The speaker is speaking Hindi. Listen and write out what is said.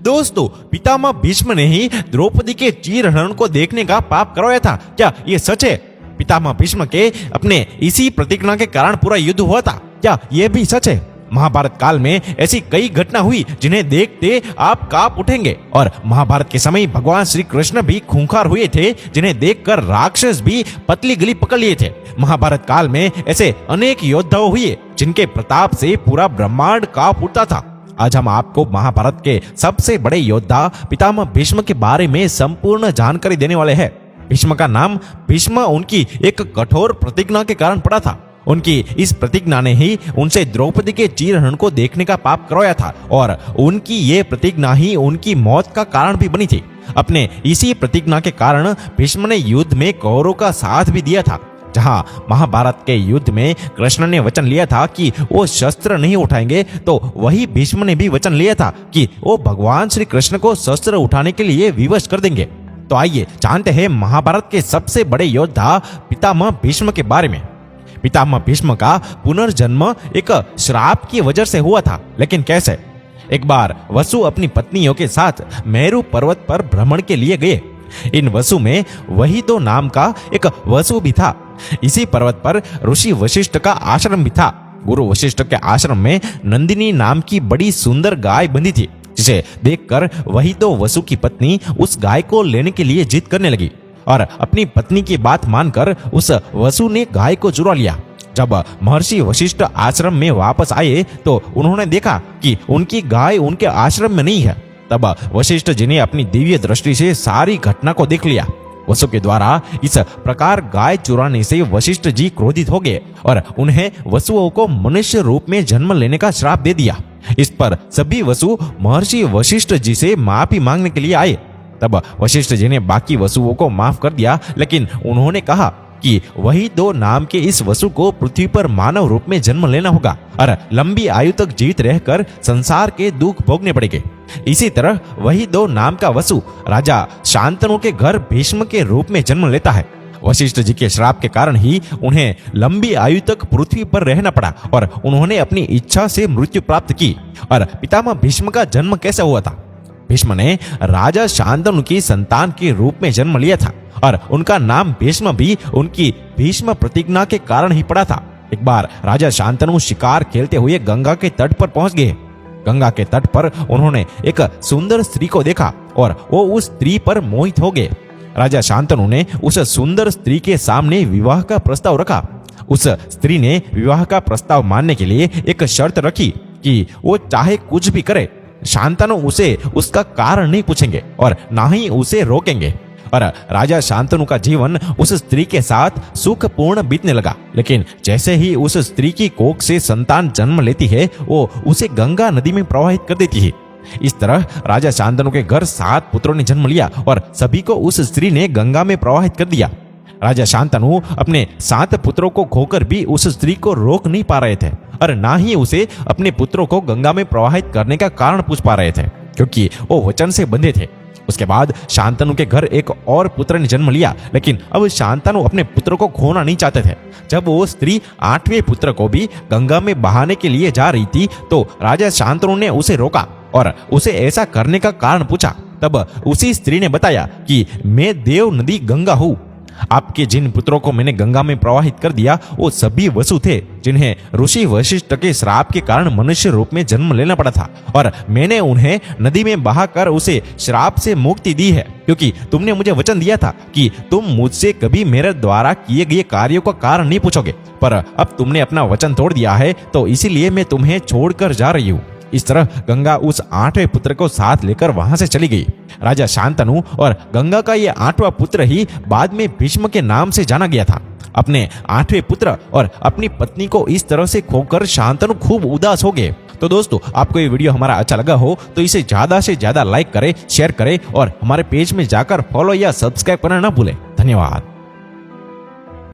दोस्तों, पितामह भीष्म ने ही द्रौपदी के चीरहरण को देखने का पाप करवाया था। क्या ये सच है? पितामह भीष्म के अपने इसी प्रतिज्ञा के कारण पूरा युद्ध हुआ था। क्या ये भी सच है? महाभारत काल में ऐसी कई घटना हुई जिन्हें देखते आप कांप उठेंगे। और महाभारत के समय भगवान श्री कृष्ण भी खूंखार हुए थे, जिन्हें देखकर राक्षस भी पतली गली पकड़ लिए थे। महाभारत काल में ऐसे अनेक योद्धा हुए जिनके प्रताप से पूरा ब्रह्मांड कांप उठता था। आज हम आपको महाभारत के सबसे बड़े योद्धा पितामह भीष्म के बारे में संपूर्ण जानकारी देने वाले हैं। भीष्म का नाम भीष्म उनकी एक कठोर प्रतिज्ञा के कारण पड़ा था। उनकी इस प्रतिज्ञा ने ही उनसे द्रौपदी के चीरहरण को देखने का पाप करवाया था और उनकी ये प्रतिज्ञा ही उनकी मौत का कारण भी बनी थी। अपने इसी प्रतिज्ञा के कारण भीष्म ने युद्ध में कौरवों का साथ भी दिया था। जहां महाभारत के युद्ध में कृष्ण ने वचन लिया था कि वो शस्त्र नहीं उठाएंगे, तो वही भीष्म ने भी वचन लिया था कि वो भगवान श्री कृष्ण को शस्त्र उठाने के लिए विवश कर देंगे। तो आइए जानते हैं महाभारत के सबसे बड़े योद्धा पितामह भीष्म के बारे में। पितामह भीष्म का पुनर्जन्म एक श्राप की वजह से हुआ था, लेकिन कैसे? एक बार वसु अपनी पत्नियों के साथ मेरु पर्वत पर भ्रमण के लिए गए। इन वसु में वही तो नाम का एक वसु भी था। इसी पर्वत पर ऋषि वशिष्ठ का आश्रम भी था। गुरु वशिष्ठ के आश्रम में नंदिनी नाम की बड़ी सुंदर गाय बंधी थी, जिसे देखकर वही तो वसु की पत्नी उस गाय को लेने के लिए जिद करने लगी और अपनी पत्नी की बात मानकर उस वसु ने गाय को चुरा लिया। जब महर्षि वशिष्ठ आश्रम में वापस आए तो उन्होंने देखा कि उनकी गाय उनके आश्रम में नहीं है। तब वशिष्ठ जी ने अपनी दिव्य दृष्टि से सारी घटना को देख लिया। वसु के द्वारा इस प्रकार गाय चुराने से वशिष्ठ जी क्रोधित हो गए और उन्हें वसुओं को मनुष्य रूप में जन्म लेने का श्राप दे दिया। इस पर सभी वसु महर्षि वशिष्ठ जी से माफी मांगने के लिए आए। तब वशिष्ठ जी ने बाकी वसुओं को माफ कर दिया, लेकिन उन्होंने कहा कि वही दो नाम के इस वसु को पृथ्वी पर मानव रूप में जन्म लेना होगा और लंबी आयु तक जीवित रहकर संसार के दुख भोगने पड़ेंगे। इसी तरह वही दो नाम का वसु राजा शांतनु के घर भीष्म के रूप में जन्म लेता है। वशिष्ठ जी के श्राप के कारण ही उन्हें लंबी आयु तक पृथ्वी पर रहना पड़ा और उन्होंने अपनी इच्छा से मृत्यु प्राप्त की। और पितामह भीष्म का जन्म कैसे हुआ था? भीष्म ने राजा शांतनु की संतान के रूप में जन्म लिया था और उनका नाम भीष्म भी उनकी भीष्म प्रतिज्ञा के कारण ही पड़ा था। एक बार राजा शांतनु शिकार खेलते हुए गंगा के तट पर पहुंच गए। गंगा के तट पर उन्होंने एक सुंदर स्त्री को देखा और वो उस स्त्री पर मोहित हो गए। राजा शांतनु ने उस सुंदर स्त्री के सामने विवाह का प्रस्ताव रखा। उस स्त्री ने विवाह का प्रस्ताव मानने के लिए एक शर्त रखी कि वो चाहे कुछ भी करे, शांतनु उसे उसका कारण नहीं पूछेंगे और ना ही उसे रोकेंगे। और राजा शांतनु का जीवन उस स्त्री के साथ सुखपूर्ण बीतने लगा। लेकिन जैसे ही उस स्त्री की कोख से संतान जन्म लेती है, वो उसे गंगा नदी में प्रवाहित कर देती है। इस तरह राजा शांतनु के घर 7 पुत्रों ने जन्म लिया और सभी को उस स्त्री ने गंगा में प्रवाहित कर दिया। राजा शांतनु अपने 7 पुत्रों को खोकर भी उस स्त्री को रोक नहीं पा रहे थे और ना ही उसे अपने पुत्रों को गंगा में प्रवाहित करने का कारण पूछ पा रहे थे, क्योंकि वो वचन से बंधे थे। उसके बाद शांतनु के घर एक और पुत्र ने जन्म लिया, लेकिन अब शांतनु अपने पुत्र को खोना नहीं चाहते थे। जब वो स्त्री 8वें पुत्र को भी गंगा में बहाने के लिए जा रही थी तो राजा शांतनु ने उसे रोका और उसे ऐसा करने का कारण पूछा। तब उसी स्त्री ने बताया कि मैं देव नदी गंगा हूँ। आपके जिन पुत्रों को मैंने गंगा में प्रवाहित कर दिया वो सभी वसु थे, जिन्हें ऋषि वशिष्ठ के श्राप के कारण मनुष्य रूप में जन्म लेना पड़ा था और मैंने उन्हें नदी में बहाकर उसे श्राप से मुक्ति दी है, क्योंकि तुमने मुझे वचन दिया था कि तुम मुझसे कभी मेरे द्वारा किए गए कार्यों का कारण नहीं पूछोगे। पर अब तुमने अपना वचन तोड़ दिया है, तो इसीलिए मैं तुम्हें छोड़कर जा रही हूँ। इस तरह गंगा उस 8वें पुत्र को साथ लेकर वहां से चली गई। राजा शांतनु और गंगा का ये 8वां पुत्र ही बाद में भीष्म के नाम से जाना गया था। अपने 8वें पुत्र और अपनी पत्नी को इस तरह से खोकर शांतनु खूब उदास हो गए। तो दोस्तों, आपको ये वीडियो हमारा अच्छा लगा हो तो इसे ज्यादा से ज्यादा लाइक करें, शेयर करें और हमारे पेज में जाकर फॉलो या सब्सक्राइब करना ना भूलें। धन्यवाद।